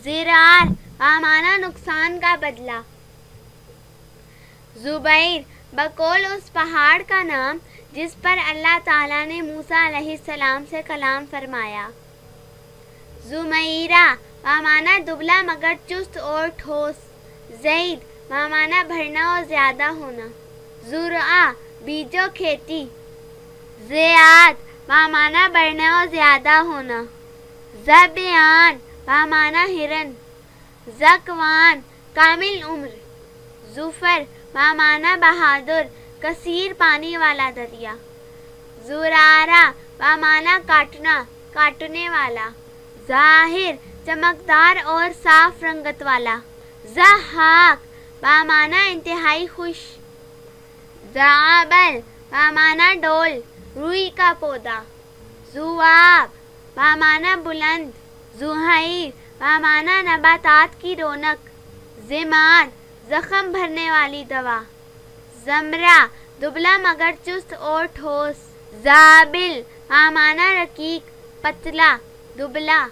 زرار بمعنی نقصان کا بدلہ. زبیر بقول اس پہاڑ کا نام جس پر اللہ تعالیٰ نے موسیٰ علیہ السلام سے کلام فرمایا. زمیرہ بمعنی دبلا مگر چست اور ٹھوس. زید بمعنی بھرنا اور زیادہ ہونا. زرعہ بیجو کھیتی. زیاد بمعنی بڑھنا اور زیادہ ہونا. زبیان بمعنی ہرن. زکوان کامل عمر. زفر بمعنی بہادر کثیر پانی والا دریا. زرارہ بمعنی کاٹنا کاٹنے والا. ظاہر چمکدار اور صاف رنگت والا. ضحاک بمعنی انتہائی خوش. زعبل بمعنی ڈول روئی کا پودا. زواب بمعنی بلند. زہیر بمعنی نباتات کی رونق. زماد زخم بھرنے والی دوا. زمرہ دبلا مگر چست اور ٹھوس. زابل بمعنی رقیق پتلا دبلا.